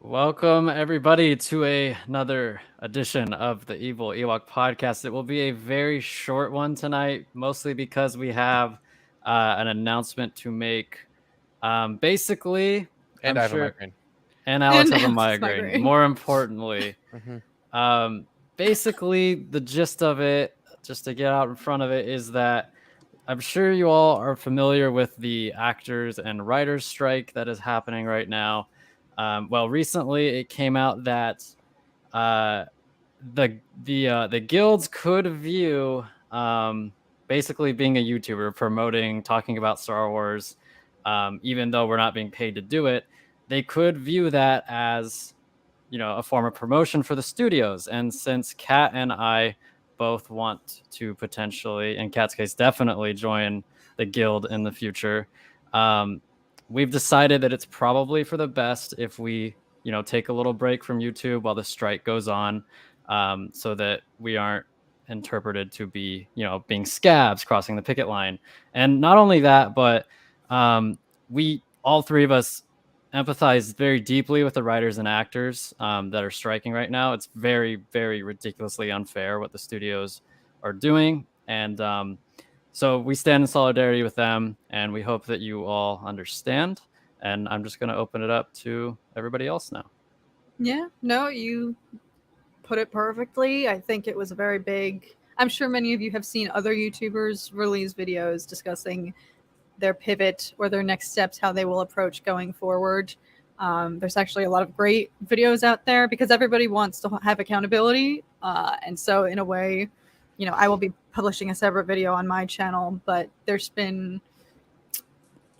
Welcome everybody to another edition of the Evil Ewok podcast. It will be a very short one tonight, mostly because we have an announcement to make. Basically, And I'm I have a sure, migraine. and Alex And has a Alex's migraine. migraine. More importantly, Mhm. basically the gist of it, just to get out in front of it, is that I'm sure you all are familiar with the actors and writers strike that is happening right now. Well, recently it came out that uh, the guilds could view basically being a YouTuber, promoting, talking about Star Wars, even though we're not being paid to do it. They could view that as a form of promotion for the studios. And since Kat and I both want to potentially, in Kat's case, definitely join the guild in the future, um, we've decided that it's probably for the best if we, take a little break from YouTube while the strike goes on, so that we aren't interpreted to be, being scabs crossing the picket line. And not only that, but we all three of us empathize very deeply with the writers and actors that are striking right now. It's very, very ridiculously unfair what the studios are doing. And so we stand in solidarity with them, and we hope that you all understand. And I'm just going to open it up to everybody else now. Yeah, no, you put it perfectly. I think it was a very big. I'm sure many of you have seen other YouTubers release videos discussing their pivot or their next steps, how they will approach going forward. There's actually a lot of great videos out there because everybody wants to have accountability. And so, in a way, I will be publishing a separate video on my channel, but there's been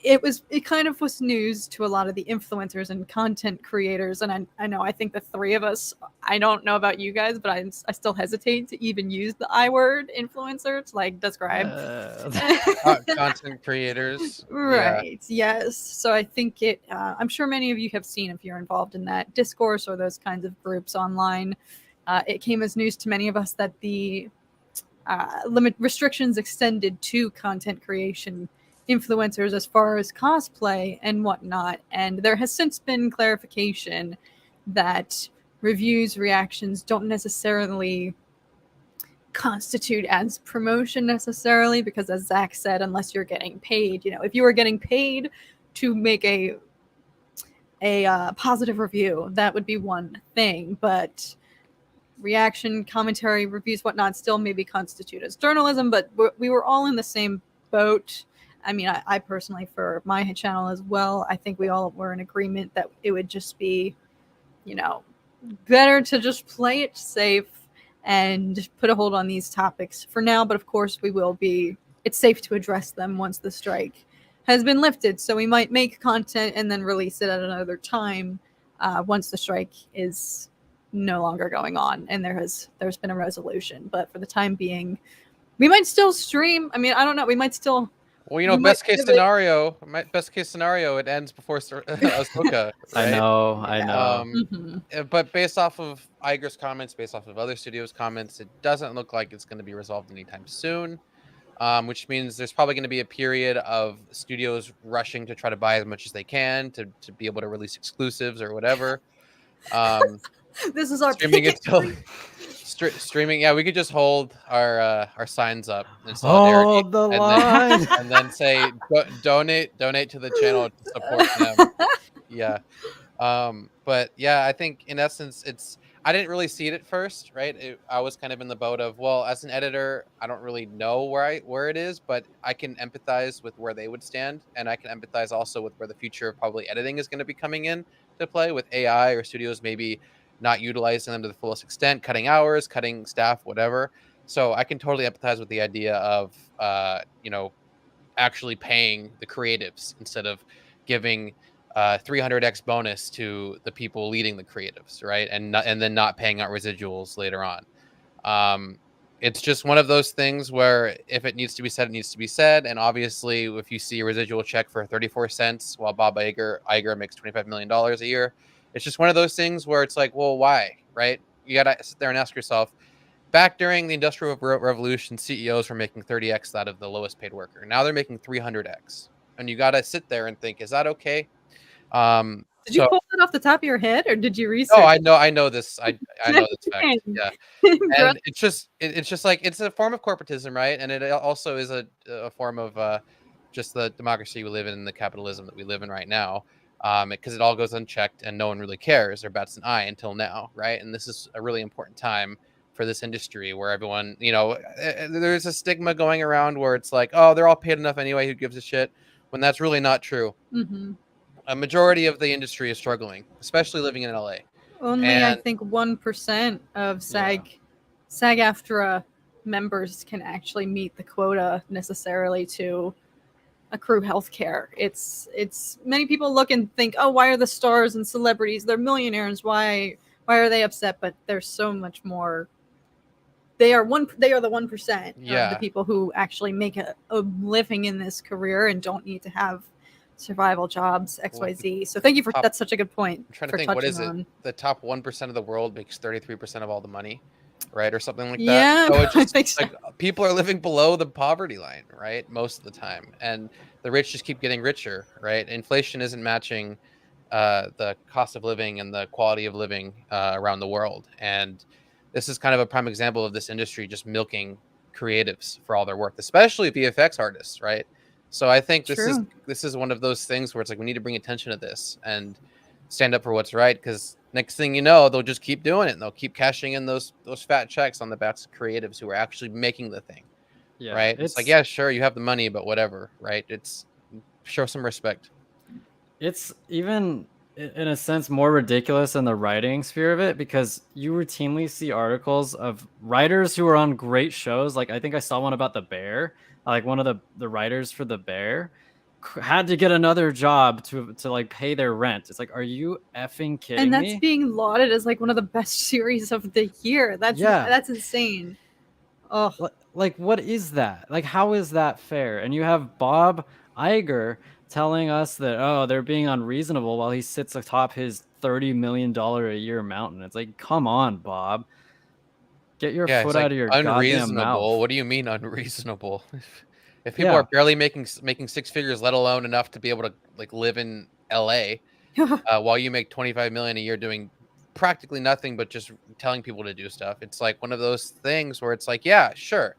it kind of was news to a lot of the influencers and content creators, and I think the three of us, I don't know about you guys, but I still hesitate to even use the I word influencer to like describe Content creators. right, yes. So I think I'm sure many of you have seen, if you're involved in that discourse or those kinds of groups online, it came as news to many of us that the limit restrictions extended to content creation influencers as far as cosplay and whatnot. And there has since been clarification that reviews, reactions don't necessarily constitute as promotion necessarily, because as Zach said, unless you're getting paid, if you were getting paid to make a positive review, that would be one thing. But reaction, commentary, reviews, whatnot, still maybe constitute as journalism, but we were all in the same boat. I mean, I personally, for my channel as well, I think we all were in agreement that it would just be, better to just play it safe and put a hold on these topics for now. But of course, it's safe to address them once the strike has been lifted. So we might make content and then release it at another time once the strike is no longer going on and there's been a resolution. But for the time being, we might still stream. I mean, I don't know. We might still. Well, best case scenario, it ends before Ahsoka. Right? I know. But based off of Iger's comments, based off of other studios' comments, it doesn't look like it's going to be resolved anytime soon. Which means there's probably going to be a period of studios rushing to try to buy as much as they can to be able to release exclusives or whatever. This is our streaming it till streaming. Yeah, we could just hold our signs up in solidarity, hold the line, and then say donate to the channel to support them. Yeah. But yeah, I think in essence, I didn't really see it at first, right? I was kind of in the boat of, well, as an editor, I don't really know where it is, but I can empathize with where they would stand, and I can empathize also with where the future of probably editing is going to be coming in to play with AI or studios maybe not utilizing them to the fullest extent, cutting hours, cutting staff, whatever. So I can totally empathize with the idea of, actually paying the creatives instead of giving 300x bonus to the people leading the creatives, right? And then not paying out residuals later on. It's just one of those things where if it needs to be said, it needs to be said. And obviously, if you see a residual check for 34 cents while Bob Iger makes $25 million a year, it's just one of those things where it's like, well, why, right? You got to sit there and ask yourself, back during the Industrial Revolution, CEOs were making 30x out of the lowest paid worker. Now they're making 300x. And you got to sit there and think, is that okay? Did you pull that off the top of your head, or did you research? No, I know this. I know this fact. Yeah, and it's just like it's a form of corporatism, right? And it also is a form of just the democracy we live in, and the capitalism that we live in right now. Because it all goes unchecked and no one really cares or bats an eye until now, right? And this is a really important time for this industry where everyone, there's a stigma going around where it's like, oh, they're all paid enough anyway, who gives a shit? When that's really not true. Mm-hmm. A majority of the industry is struggling, especially living in LA. Only, I think 1% of SAG-AFTRA members can actually meet the quota necessarily to accrue health care. It's many people look and think, oh, why are the stars and celebrities, they're millionaires, why are they upset? But there's so much more. They are the 1% of the people who actually make a living in this career and don't need to have survival jobs, XYZ. So thank you for that's such a good point. I'm trying to think, what is it? The top 1% of the world makes 33% of all the money, right? Or something like that. Yeah, so it's just, I think so. Like, people are living below the poverty line, right? Most of the time. And the rich just keep getting richer, right? Inflation isn't matching the cost of living and the quality of living around the world. And this is kind of a prime example of this industry just milking creatives for all their work, especially VFX artists, right? So I think this is one of those things where it's like we need to bring attention to this and stand up for what's right, because next thing you know, they'll just keep doing it and they'll keep cashing in those fat checks on the backs of creatives who are actually making the thing. Yeah, right? It's like, yeah, sure, you have the money, but whatever, right? It's show some respect. It's even in a sense more ridiculous in the writing sphere of it, because you routinely see articles of writers who are on great shows. Like I think I saw one about The Bear. Like one of the writers for The Bear had to get another job to like pay their rent. It's like, are you effing kidding me? And that's being lauded as like one of the best series of the year. That's insane. Oh, like what is that? Like how is that fair? And you have Bob Iger telling us that, oh, they're being unreasonable while he sits atop his $30 million a year mountain. It's like, come on, Bob. Get your foot out of your goddamn mouth. What do you mean unreasonable? If people are barely making 6 figures, let alone enough to be able to like live in LA, while you make 25 million a year doing practically nothing but just telling people to do stuff, it's like one of those things where it's like, yeah, sure,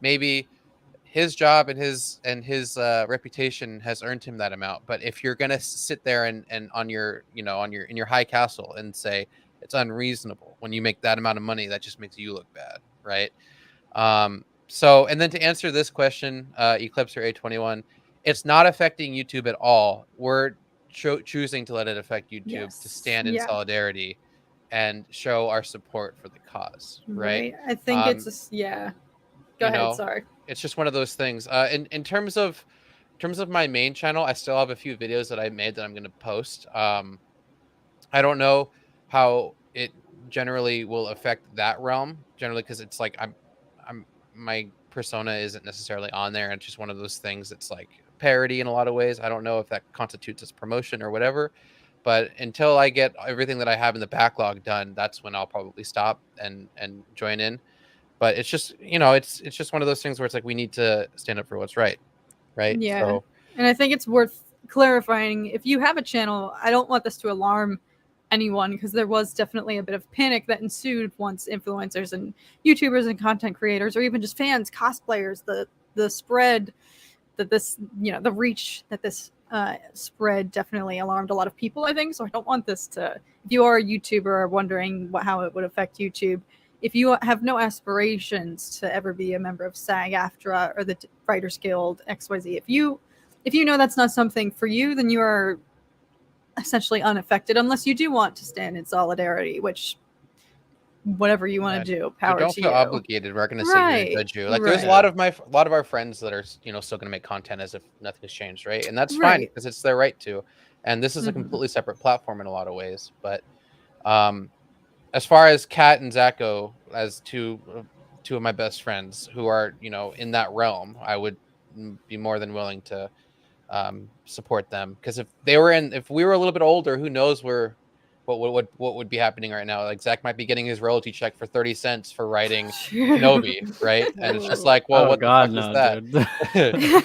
maybe his job and his reputation has earned him that amount. But if you're gonna sit there and on your in your high castle and say it's unreasonable when you make that amount of money, that just makes you look bad, right? So, and then to answer this question, Eclipser A21, it's not affecting YouTube at all. We're choosing to let it affect YouTube to stand in solidarity and show our support for the cause, right? I think it's Go ahead, sorry. It's just one of those things. In terms of my main channel, I still have a few videos that I made that I'm going to post. I don't know how it generally will affect that realm, generally, because it's like my persona isn't necessarily on there. It's just one of those things that's like parody in a lot of ways. I don't know if that constitutes as promotion or whatever, but until I get everything that I have in the backlog done, that's when I'll probably stop and join in. But it's just, it's just one of those things where it's like we need to stand up for what's right, right? Yeah. So, and I think it's worth clarifying, if you have a channel, I don't want this to alarm anyone, because there was definitely a bit of panic that ensued once influencers and YouTubers and content creators, or even just fans, cosplayers, the spread that this, the reach that this spread definitely alarmed a lot of people, I think. So I don't want this to, if you are a YouTuber wondering how it would affect YouTube, if you have no aspirations to ever be a member of SAG-AFTRA or the Writers Guild, XYZ, if you know that's not something for you, then you are essentially unaffected, unless you do want to stand in solidarity, which whatever you want to do, power to you. Don't feel obligated. We're going to sit here and judge you. Like there's a lot of our friends that are still going to make content as if nothing has changed, right? And that's fine, because it's their right to. And this is a completely separate platform in a lot of ways. But as far as Kat and Zach go, as two of my best friends who are in that realm, I would be more than willing to support them, because if we were a little bit older, who knows what would be happening right now. Like Zach might be getting his royalty check for 30 cents for writing Kenobi, right? And it's just like, well, what the fuck is that?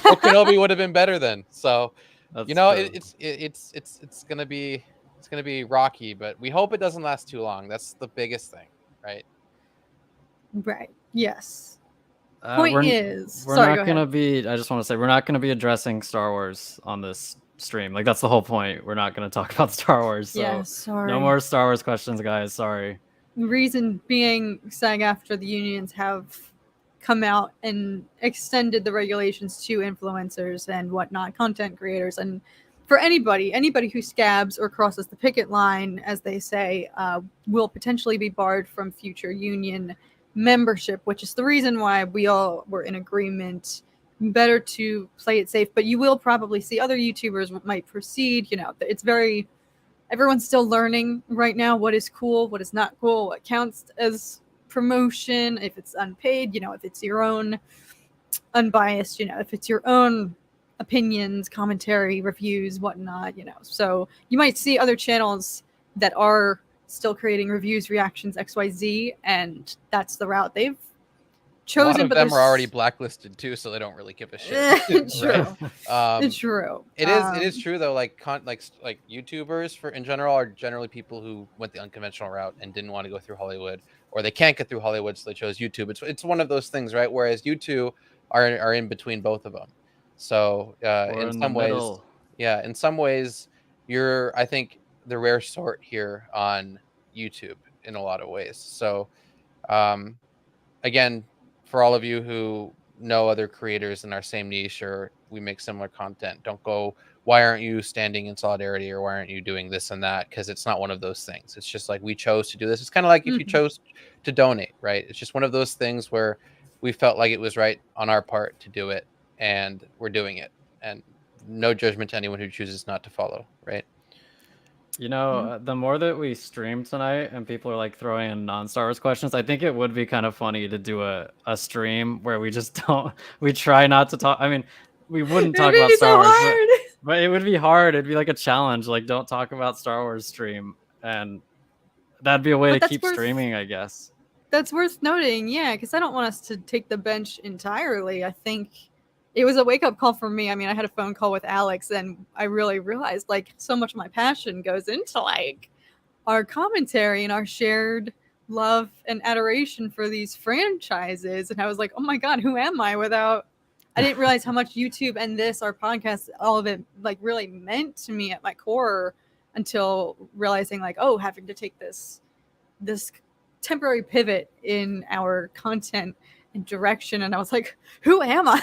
Well, Kenobi would have been better then. So it's gonna be It's going to be rocky, but we hope it doesn't last too long. That's the biggest thing, right? Right. Yes. Point we're is, we're sorry, not go gonna ahead. be. I just want to say we're not gonna be addressing Star Wars on this stream. Like that's the whole point. We're not gonna talk about Star Wars. So Yeah, no sorry. more Star Wars questions, guys. Sorry. Reason being, SAG-AFTRA, the unions have come out and extended the regulations to influencers and whatnot, content creators, and for anybody who scabs or crosses the picket line, as they say, will potentially be barred from future union membership, which is the reason why we all were in agreement. Better to play it safe, but you will probably see other YouTubers might proceed. It's very, everyone's still learning right now what is cool, what is not cool, what counts as promotion, if it's unpaid, if it's your own unbiased, if it's your own opinions, commentary, reviews, whatnot, So you might see other channels that are still creating reviews, reactions, XYZ, and that's the route they've chosen. A lot of but them are already there's blacklisted too, so they don't really give a shit. True. Right? True. It is true though. Like YouTubers in general are generally people who went the unconventional route and didn't want to go through Hollywood, or they can't get through Hollywood, so they chose YouTube. It's one of those things, right? Whereas you two are in between both of them. So We're in in some the ways, middle. yeah, in some ways, you're I think the rare sort here on YouTube in a lot of ways. So again, for all of you who know other creators in our same niche or we make similar content, don't go, why aren't you standing in solidarity, or why aren't you doing this and that? Because it's not one of those things. It's just like we chose to do this. It's kind of like if you chose to donate, right? It's just one of those things where we felt like it was right on our part to do it, and we're doing it. And no judgment to anyone who chooses not to follow, right? The more that we stream tonight and people are like throwing in non-Star Wars questions, I think it would be kind of funny to do a stream where we just we try not to talk. I mean, we wouldn't talk about Star Wars, but it would be hard. It'd be like a challenge. Like, don't talk about Star Wars stream. And that'd be a way to keep streaming, I guess. That's worth noting, yeah, because I don't want us to take the bench entirely. I think it was a wake-up call for me. I mean, I had a phone call with Alex, and I really realized, like, so much of my passion goes into, like, our commentary and our shared love and adoration for these franchises. And I was like, oh my God, who am I without... I didn't realize how much YouTube and this, our podcast, all of it, like, really meant to me at my core until realizing, like, oh, having to take this temporary pivot in our content and direction, and I was like, who am I?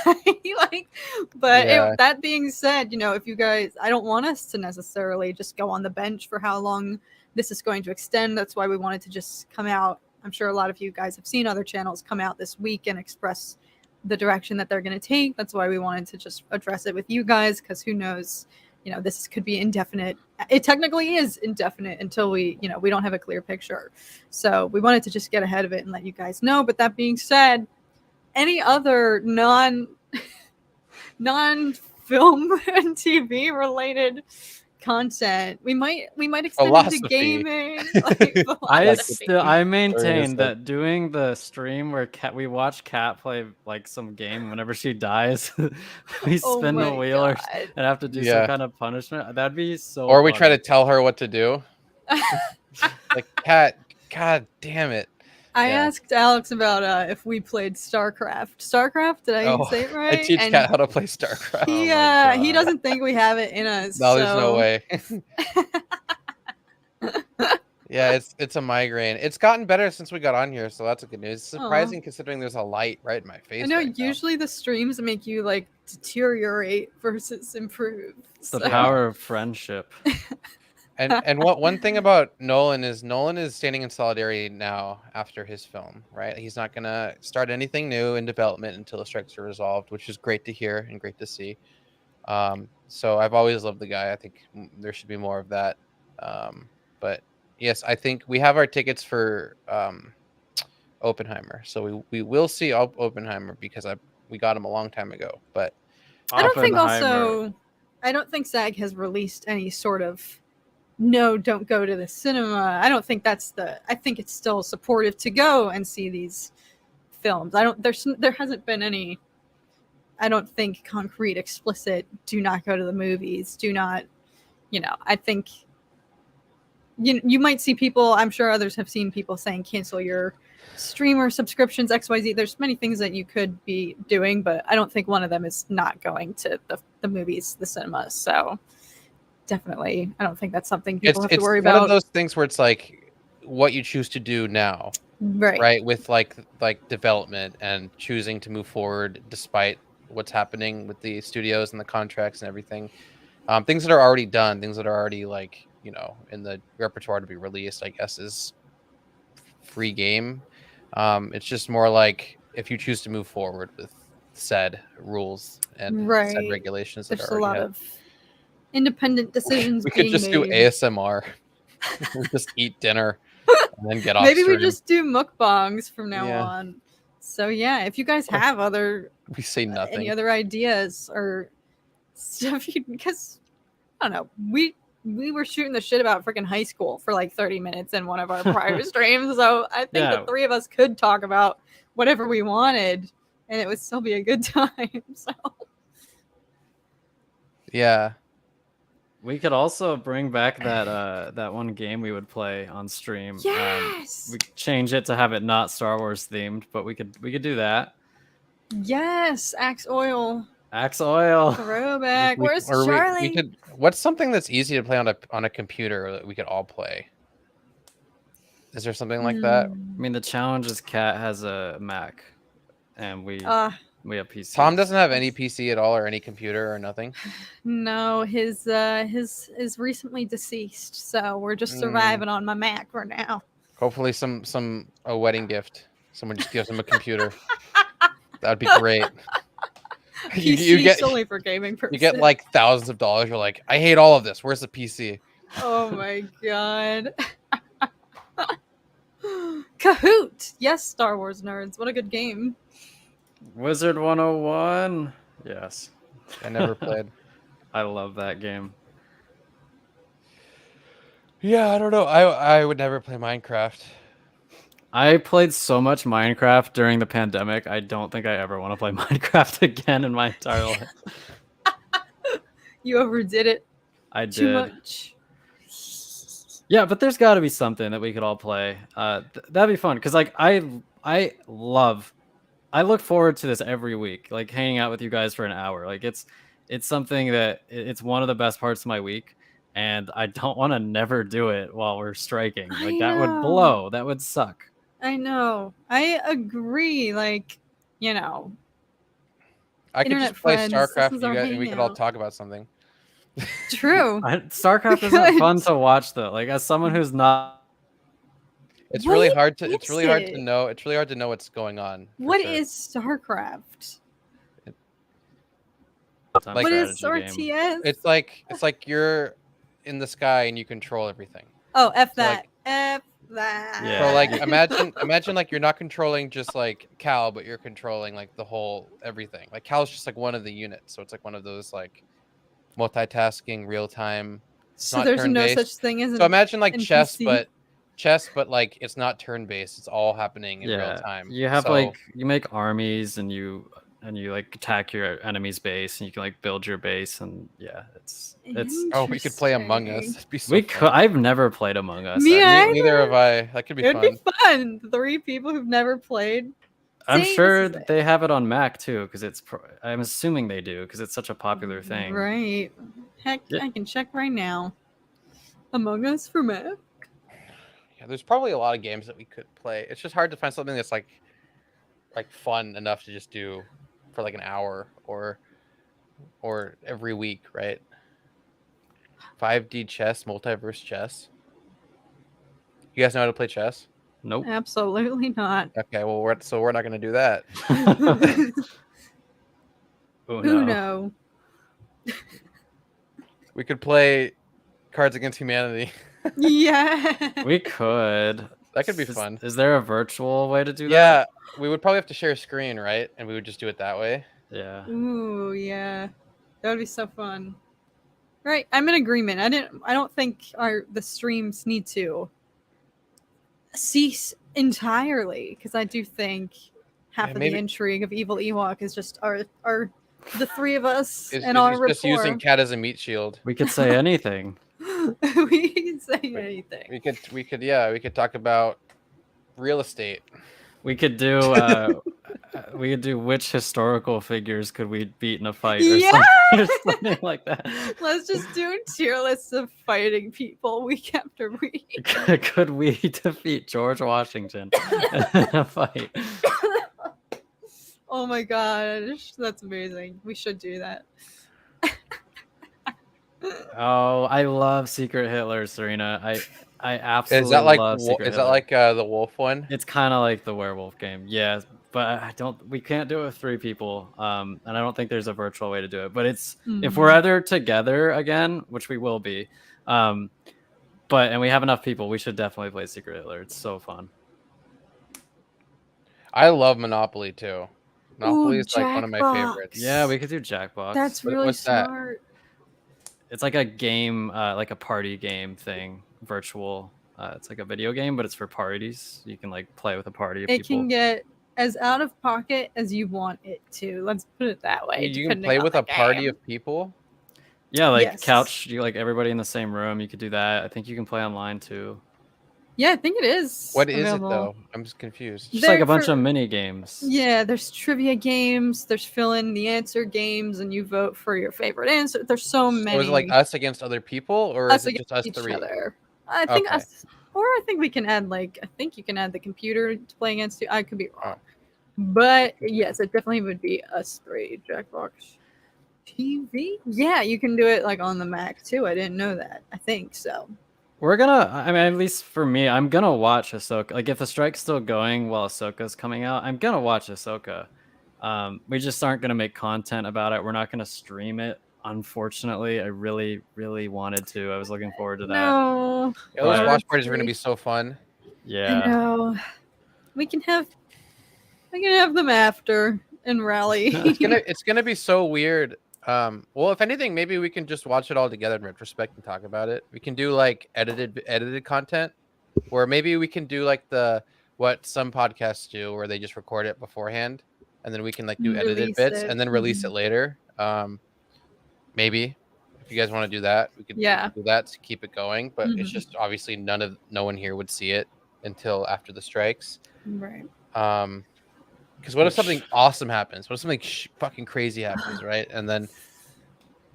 That being said, if you guys, I don't want us to necessarily just go on the bench for how long this is going to extend. That's why we wanted to just come out. I'm sure a lot of you guys have seen other channels come out this week and express the direction that they're going to take. That's why we wanted to just address it with you guys, because who knows, this could be indefinite. It technically is indefinite until we don't have a clear picture. So we wanted to just get ahead of it and let you guys know. But that being said, any other non-film and TV related content, we might extend into gaming. I maintain that doing the stream where we watch Kat play like some game whenever she dies, we spin the wheel and have to do some kind of punishment. That'd be so or we funny. try to tell her what to do. Like, Kat, God damn it. I asked Alex about if we played StarCraft. Did I say it right? I teach Kat how to play StarCraft. He doesn't think we have it in us. No, there's no way. Yeah, it's a migraine. It's gotten better since we got on here, so that's a good news. It's surprising considering there's a light right in my face. I know usually the streams make you like deteriorate versus improve. It's the power of friendship. And one thing about Nolan is standing in solidarity now after his film, right? He's not gonna start anything new in development until the strikes are resolved, which is great to hear and great to see. So I've always loved the guy. I think there should be more of that. But yes, I think we have our tickets for Oppenheimer, so we will see Oppenheimer because we got him a long time ago. But I don't think SAG has released any sort of no, don't go to the cinema. I don't think I think it's still supportive to go and see these films. There hasn't been any, I don't think, concrete, explicit, do not go to the movies, do not, I think you might see people, I'm sure others have seen people saying cancel your streamer subscriptions, XYZ. There's many things that you could be doing, but I don't think one of them is not going to the movies, the cinemas. So definitely, I don't think that's something people have to worry It's one about. of those things where it's like what you choose to do now, right? With like development and choosing to move forward despite what's happening with the studios and the contracts and everything. Things that are already done, things that are already like, you know, in the repertoire to be released, I guess, is free game. It's just more like if you choose to move forward with said rules and said regulations that There's are a lot of independent decisions we could being just do made. ASMR. We just eat dinner and then get off Maybe stream. we just do mukbangs from now Yeah. on. So yeah, if you guys have We say nothing. any other ideas or stuff, because I don't know, we were shooting the shit about freaking high school for like 30 minutes in one of our prior streams. So I think the three of us could talk about whatever we wanted and it would still be a good time. So yeah. We could also bring back that one game we would play on stream. Yes. We could change it to have it not Star Wars themed, but we could do that. Yes, Axe Oil. Axe Oil. Throwback. Where's Charlie? What's something that's easy to play on a computer that we could all play? Is there something like that? I mean, the challenge is Kat has a Mac, and we have PC. Tom doesn't have any PC at all, or any computer, or nothing. No, his is recently deceased, so we're just surviving on my Mac for now. Hopefully, a wedding gift. Someone just gives him a computer. That'd be great. PC get solely for gaming purposes. You get like thousands of dollars. You're like, I hate all of this. Where's the PC? Oh my god. Kahoot! Yes, Star Wars nerds. What a good game. Wizard 101. Yes. I never played. I love that game. Yeah, I don't know. I would never play Minecraft. I played so much Minecraft during the pandemic. I don't think I ever want to play Minecraft again in my entire life. You overdid it. I did. Too much. Yeah, but there's got to be something that we could all play. That'd be fun because like I look forward to this every week, like hanging out with you guys for an hour. Like it's something that it's one of the best parts of my week, and I don't want to never do it while we're striking. Like that would blow. That would suck. I know. I agree. Like, you know, I could just play StarCraft with you guys, and we could all talk about something. True. StarCraft isn't fun to watch though. Like as someone who's not, it's really hard to know. It's really hard to know what's going on. What is StarCraft? What is RTS? It's like you're in the sky and you control everything. Oh, F that. F that. Yeah. So like imagine like you're not controlling just like Cal, but you're controlling like the whole everything. Like Cal's just like one of the units, so it's like one of those like multitasking, real time. So there's no such thing as. So imagine like chess, but like it's not turn based. It's all happening in real time. You have like you make armies and you like attack your enemy's base and you can like build your base and it's oh, we could play Among Us. That'd be so fun. I've never played Among Us. Neither have I. That could be fun. It'd be fun. 3 people who've never played. I'm sure they have it on Mac too, because I'm assuming they do because it's such a popular thing. Right. Heck, I can check right now. Among Us for Mac. Yeah, there's probably a lot of games that we could play. It's just hard to find something that's like fun enough to just do for like an hour or every week, right? 5D chess, multiverse chess. You guys know how to play chess? Nope. Absolutely not. Okay, well we're not going to do that. Uno. We could play Cards Against Humanity. Yeah. We could. That could be fun. Is there a virtual way to do that? Yeah, we would probably have to share a screen, right? And we would just do it that way. Yeah. Ooh, yeah. That would be so fun. Right, I'm in agreement. I don't think the streams need to cease entirely because I do think half of the intrigue of Evil Ewok is just our the 3 of us and our rapport. Just using Cat as a meat shield. We could say anything. We can say anything. We could talk about real estate. We could do which historical figures could we beat in a fight or, or something like that. Let's just do tier lists of fighting people week after week. Could we defeat George Washington in a fight? Oh my gosh, that's amazing. We should do that. Oh, I love Secret Hitler, Serena. I absolutely Is that like love Secret is Hitler. that like the wolf one? It's kind of like the werewolf game, yeah. But we can't do it with 3 people, and I don't think there's a virtual way to do it. But it's if we're either together again, which we will be, and we have enough people, we should definitely play Secret Hitler. It's so fun. I love Monopoly too. Monopoly is like one of my Jackbox. favorites. Yeah, we could do Jackbox. That's really what's that? smart. It's like a game, like a party game thing, virtual. It's like a video game, but it's for parties. You can like play with a party of It people. can get as out of pocket as you want it to. Let's put it that way. You can play with a party of people. Yeah, like Yes. couch, you like everybody in the same room. You could do that. I think you can play online too. Yeah, I think it is. What is available. it though? I'm just confused. Just like a They're bunch for- of mini games. Yeah, there's trivia games, there's fill in the answer games, and you vote for your favorite answer. There's so many. So is it like us against other people, or us is it just us against each 3? other. I think Okay. us, or I think we can add like I think you can add the computer to play against you. I could be wrong, but yes, it definitely would be us 3. Jackbox TV. Yeah, you can do it like on the Mac too. I didn't know that. I think so. We're gonna, I mean, at least for me, I'm gonna watch Ahsoka. Like, if the strike's still going while Ahsoka's coming out, I'm gonna watch Ahsoka. We just aren't gonna make content about it. We're not gonna stream it, unfortunately. I really, really wanted to. I was looking forward to that. No, Yeah, those But- watch parties are going to be so fun. I Yeah. know. We can have them after and rally. It's gonna be so weird. Well, if anything, maybe we can just watch it all together in retrospect and talk about it. We can do like edited content, or maybe we can do like what some podcasts do, where they just record it beforehand, and then we can like do edited Release bits it. and then release it later. Maybe if you guys want to do that, we could do that to keep it going. But it's just obviously no one here would see it until after the strikes. Right. Because what if something awesome happens? What if something fucking crazy happens, right? And then,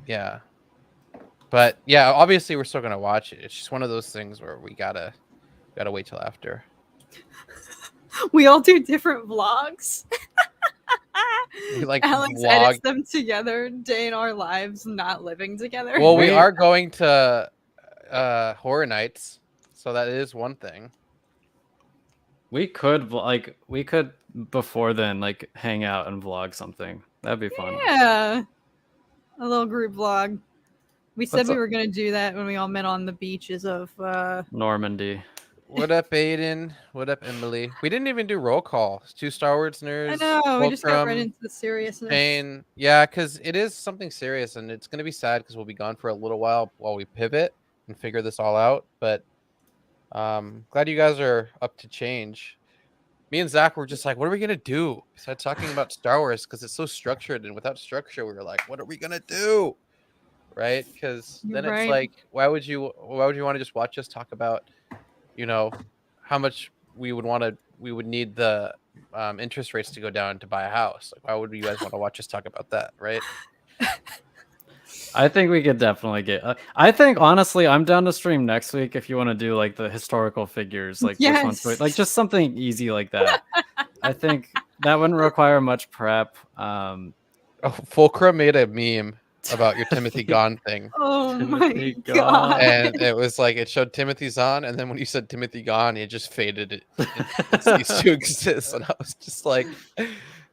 yeah. But yeah, obviously we're still gonna watch it. It's just one of those things where we gotta wait till after. We all do different vlogs. We like Alex vlog. edits them together, day in our lives, not living together. Well, we are going to Horror Nights, so that is one thing. We could before then like hang out and vlog something. That'd be fun. Yeah, a little group vlog. We said What's we up? were gonna do that when we all met on the beaches of. Normandy. What up, Aden? What up, Emily? We didn't even do roll call. 2 Star Wars nerds. I know we just got right Fulcrum, into the seriousness. Shane. Yeah, because it is something serious, and it's gonna be sad because we'll be gone for a little while we pivot and figure this all out. But glad you guys are up to change. Me and Zach were just like, what are we gonna do? We started talking about Star Wars because it's so structured, and without structure, we were like, what are we gonna do? Right? Because then Right. it's like, why would you want to just watch us talk about, how much we would need the interest rates to go down to buy a house? Like, why would you guys want to watch us talk about that? Right? I think we could definitely get. I think honestly, I'm down to stream next week if you want to do like the historical figures, like which ones, Yes. like just something easy like that. I think that wouldn't require much prep. Oh, Fulcrum made a meme about your Timothy Gone thing. Oh Timothy my God. god! And it was like it showed Timothy's on, and then when you said Timothy Gone, it just faded. It ceased to exist, and I was just like,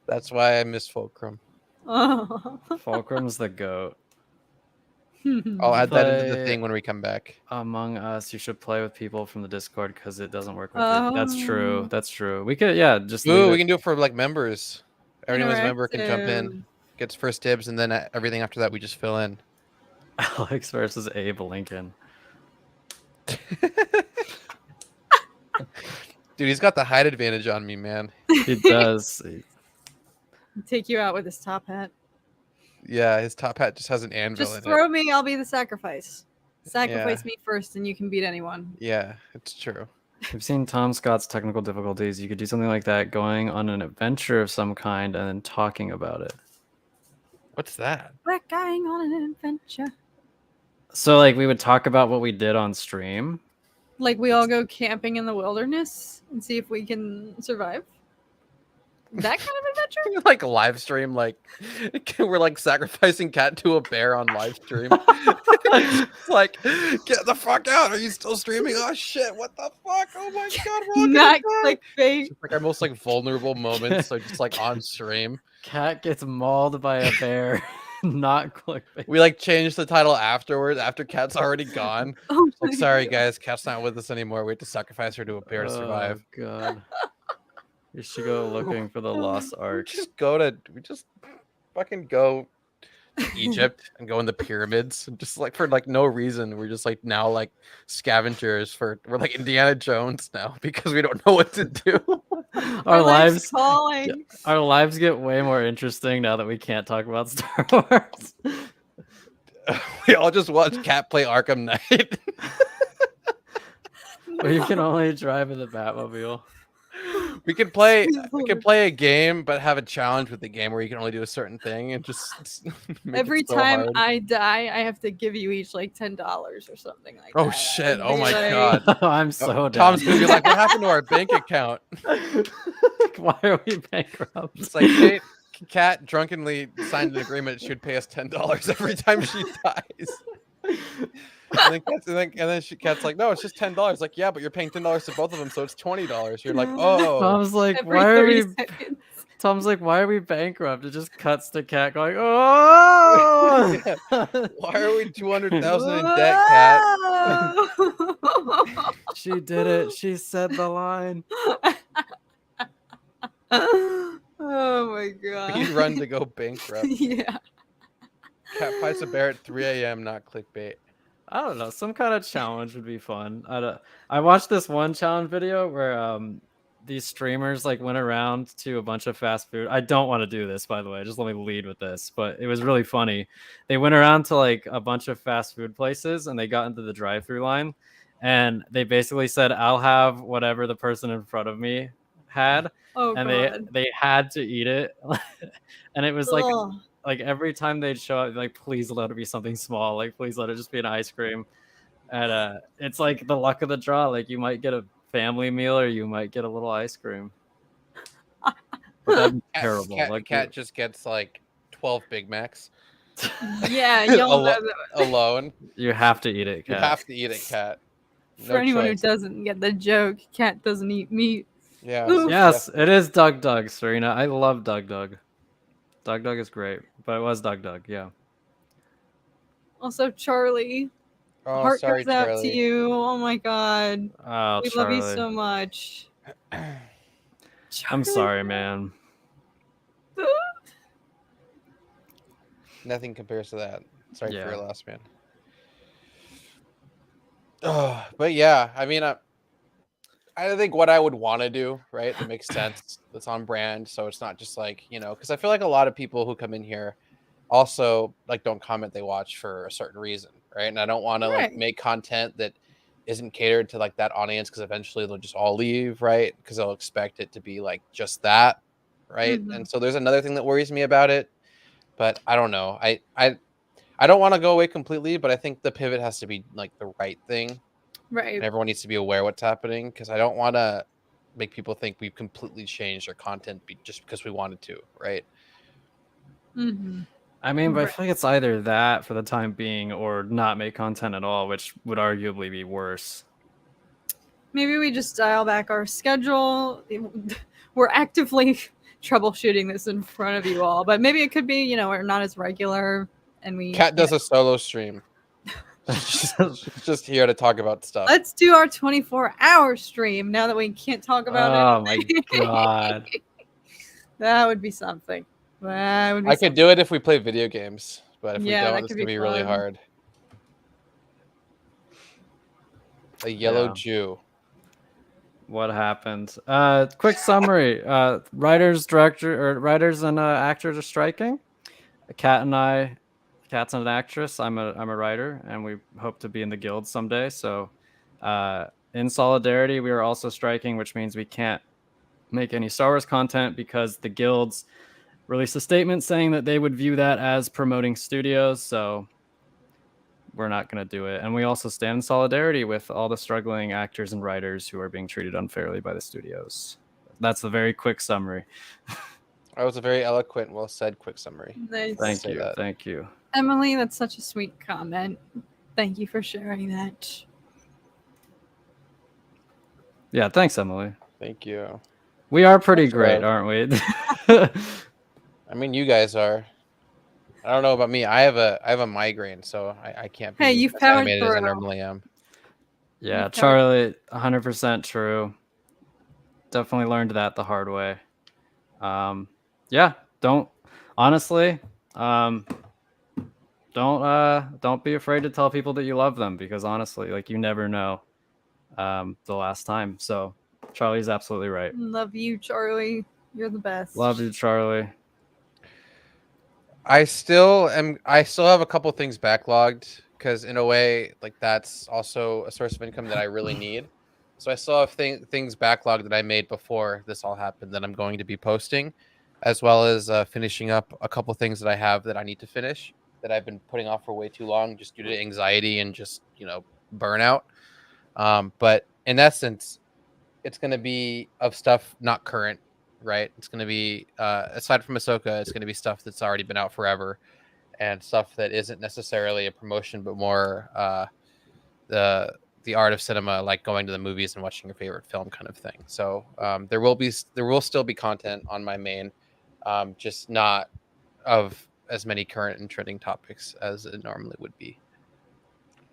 "That's why I miss Fulcrum." Oh. Fulcrum's the goat. I'll add that into the Play thing when we come back. Among Us, you should play with people from the Discord because it doesn't work with Oh. you. That's true. That's true. We could, yeah, just Ooh, leave we it. can do it for like members. Everyone's member can jump in, Interactive. gets first dibs, and then everything after that we just fill in. Alex versus Abe Lincoln. Dude, he's got the height advantage on me, man. He does. Take you out with his top hat. Yeah, his top hat just has an anvil Just in throw me. I'll be the sacrifice. Sacrifice me first, and you can beat anyone. Yeah, it's true. I've seen Tom Scott's technical difficulties. You could do something like that, going on an adventure of some kind and then talking about it. What's that? We're going on an adventure. So, like, we would talk about what we did on stream. Like we all go camping in the wilderness and see if we can survive. That kind of adventure? Like live stream, like we're like sacrificing Cat to a bear on live stream. It's like, get the fuck out! Are you still streaming? Oh shit! What the fuck? Oh my god! We're all Not gonna die. clickbait. It's like our most like vulnerable moments. So just like on stream, Cat gets mauled by a bear. Not clickbait. we like change the title afterwards. After Cat's already gone. Oh It's like, my sorry God. guys, Cat's not with us anymore. We have to sacrifice her to a bear to survive. Oh god. You should go looking for the lost ark. We just fucking go to Egypt and go in the pyramids and just like for like no reason. We're just like now like scavengers we're like Indiana Jones now because we don't know what to do. Our life's lives calling. our lives get way more interesting now that we can't talk about Star Wars. We all just watch Cat play Arkham Knight. Or you can only drive in the Batmobile. We can play a game but have a challenge with the game where you can only do a certain thing and just make Every it so time hard. I die, I have to give you each like $10 or something like that. Oh shit! Oh Be my like, god! I'm so Tom's down. gonna be like, "What happened to our bank account?" Why are we bankrupt? It's like Kate, Cat drunkenly signed an agreement she would pay us $10 every time she dies. Cat's like, no, it's just $10. Like, yeah, but you're paying $10 to both of them, so it's $20. You're like, oh, Tom's like, Every why are 30 we? seconds. Tom's like, why are we bankrupt? It just cuts to Cat going, oh. why are we 200,000 in debt, Cat? She did it. She said the line. Oh my god. We run to go bankrupt. Yeah. Cat fights a bear at 3 a.m. Not clickbait. I don't know. Some kind of challenge would be fun. I watched this one challenge video where these streamers like went around to a bunch of fast food. I don't want to do this, by the way. Just let me lead with this, but it was really funny. They went around to like a bunch of fast food places and they got into the drive-through line, and they basically said, "I'll have whatever the person in front of me had," Oh and god. they had to eat it, and it was like. Ugh. Like every time they'd show up, like, please let it be something small. Like, please let it just be an ice cream. And it's like the luck of the draw. Like, you might get a family meal or you might get a little ice cream. But that'd be terrible. Cat just gets like 12 Big Macs Yeah, y'all know that. alone. You have to eat it, You Cat. have to eat it, Cat. For anyone who doesn't get the joke, Cat doesn't eat meat. Yeah. Oof. Yes, it is Doug Doug, Serena. I love Doug Doug. Doug Doug is great, but it was Doug Doug, yeah. Also, Charlie. Oh, Heart sorry, goes out Charlie. to you. Oh my god. Oh, We Charlie. love you so much. I'm sorry, man. Nothing compares to that. Sorry for Yeah. your loss, man. Oh, but yeah, I mean, I think what I would want to do, right? That makes sense. That's on brand. So it's not just like, because I feel like a lot of people who come in here also like don't comment they watch for a certain reason, right? And I don't want to like Right. make content that isn't catered to like that audience because eventually they'll just all leave, right? Because they'll expect it to be like just that, right? Mhm. And so there's another thing that worries me about it, but I don't know. I don't want to go away completely, but I think the pivot has to be like the right thing. Right. And everyone needs to be aware what's happening because I don't want to make people think we've completely changed our content just because we wanted to, right? Mm-hmm. I mean, but I Right. feel like it's either that for the time being or not make content at all, which would arguably be worse. Maybe we just dial back our schedule. We're actively troubleshooting this in front of you all, but maybe it could be, we're not as regular and we. Cat does a solo stream. She's just here to talk about stuff. Let's do our 24-hour stream now that we can't talk about it. Oh my god. That would be something. That would be I could do it if we play video games, but if Yeah, we that don't, it's could gonna be be really fun. hard. A yellow Yeah. Jew. What happened? Quick summary. Writers and actors are striking. Kat and I Cat's an actress. I'm a writer, and we hope to be in the guild someday. So, in solidarity, we are also striking, which means we can't make any Star Wars content because the guilds released a statement saying that they would view that as promoting studios. So we're not going to do it. And we also stand in solidarity with all the struggling actors and writers who are being treated unfairly by the studios. That's a very quick summary. That was a very eloquent, well said, quick summary. Nice. Thank you. Thank you. Emily, that's such a sweet comment. Thank you for sharing that. Yeah, thanks, Emily. Thank you. We are pretty That's great, right. aren't we? I mean, you guys are. I don't know about me. I have a migraine, so I can't be Hey, you've as powered animated as I through. normally am. Yeah, Charlie, 100% true. Definitely learned that the hard way. Yeah, don't honestly, don't be afraid to tell people that you love them, because honestly, like, you never know the last time. So Charlie's absolutely right. Love you, Charlie. You're the best. Love you, Charlie. I still have a couple things backlogged because in a way, like, that's also a source of income that I really need. So I still have things backlogged that I made before this all happened that I'm going to be posting, as well as finishing up a couple things that I have that I need to finish that I've been putting off for way too long just due to anxiety and just, burnout. But in essence, it's going to be of stuff not current, right? It's going to be, aside from Ahsoka, it's going to be stuff that's already been out forever and stuff that isn't necessarily a promotion, but more the art of cinema, like going to the movies and watching your favorite film kind of thing. So there will still be content on my main, just not of as many current and trending topics as it normally would be.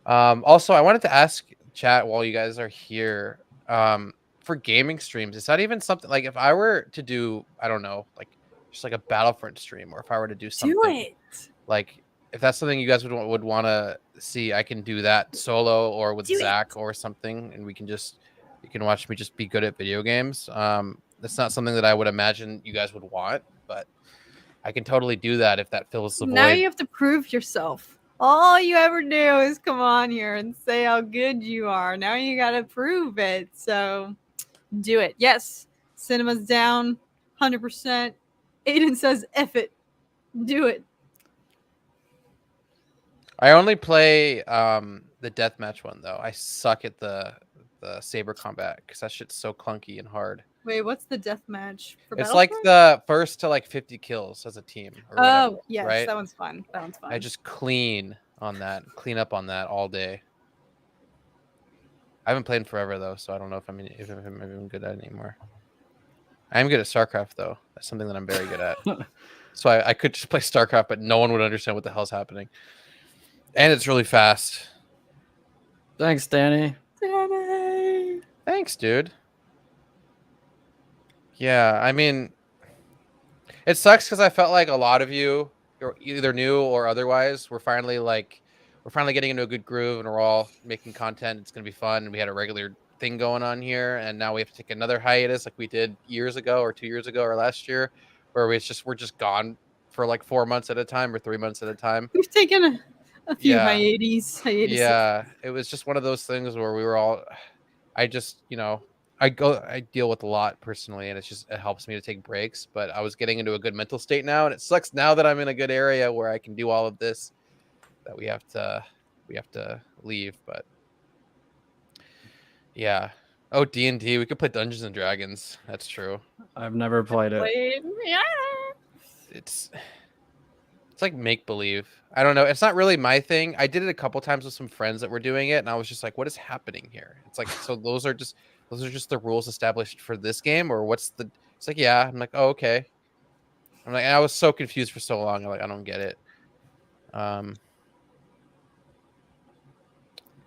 Also, I wanted to ask chat while you guys are here, for gaming streams, is that even something, like, if I were to do, I don't know, like just like a Battlefront stream, or if I were to do something, Do it. like, if that's something you guys would want to see, I can do that solo or with Zach or something, and you can watch me just be good at video games. That's not something that I would imagine you guys would want, but I can totally do that if that fills the Now void. you have to prove yourself. All you ever do is come on here and say how good you are. Now you got to prove it. So do it. Yes, cinema's down 100%. Aden says, F it. Do it. I only play the deathmatch one though. I suck at the saber combat because that shit's so clunky and hard. Wait, what's the death match? For It's like Battlefront? the first to like 50 kills as a team. Or whatever, Oh, yes, right? that one's fun. That one's fun. I just clean up on that all day. I haven't played in forever though, so I don't know if I'm even good at it anymore. I am good at StarCraft though. That's something that I'm very good at. So I could just play StarCraft, but no one would understand what the hell's happening. And it's really fast. Thanks, Danny. Danny. Thanks, dude. Yeah, I mean, it sucks because I felt like a lot of you, you're either new or otherwise, we're finally getting into a good groove and we're all making content. It's gonna be fun, and we had a regular thing going on here, and now we have to take another hiatus like we did years ago or 2 years ago or last year, where we're just gone for like 4 months at a time or 3 months at a time. We've taken a few Yeah. hiatus. Yeah, it was just one of those things where we were all, I just, I deal with a lot personally, and it helps me to take breaks, but I was getting into a good mental state now, and it sucks now that I'm in a good area where I can do all of this that we have to leave. But yeah. Oh, D&D, we could play Dungeons and Dragons. That's true. I've never played it. Yeah. It's like make believe. I don't know. It's not really my thing. I did it a couple times with some friends that were doing it, and I was just like, "What is happening here?" It's like, so those are just the rules established for this game, or what's the? It's like, yeah. I'm like, oh, okay. I'm like, and I was so confused for so long. I'm like, I don't get it.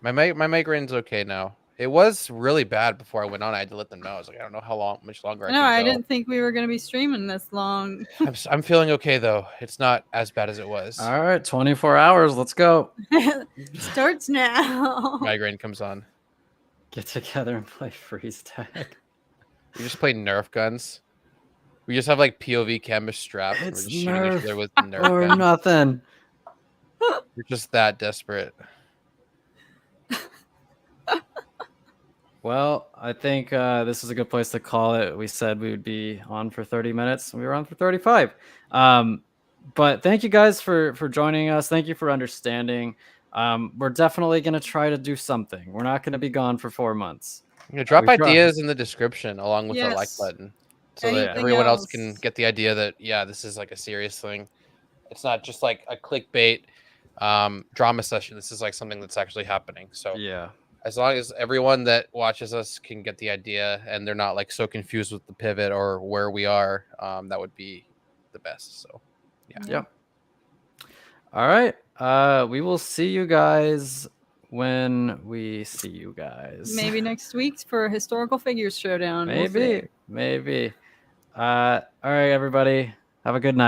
My migraine's okay now. It was really bad before I went on. I had to let them know. I was like, I don't know much longer. No, I didn't think we were going to be streaming this long. I'm feeling okay though. It's not as bad as it was. All right, 24 hours. Let's go. Starts now. Migraine comes on. Get together and play freeze tag. We just play Nerf guns. We just have like POV cameras strapped. It's we're just shooting each other with Nerf Nerf or guns. nothing. You're just that desperate. Well, I think this is a good place to call it. We said we would be on for 30 minutes. We were on for 35. But thank you guys for joining us. Thank you for understanding. We're definitely going to try to do something. We're not going to be gone for 4 months. Drop we try. ideas in the description along with the like Yes. button, so that Anything everyone else can else? get the idea that this is like a serious thing. It's not just like a clickbait drama session. This is like something that's actually happening. So Yeah. as long as everyone that watches us can get the idea and they're not like so confused with the pivot or where we are, that would be the best. So Yep. All right. We will see you guys when we see you guys. Maybe next week for historical figures showdown. We'll see. Maybe. All right, everybody. Have a good night.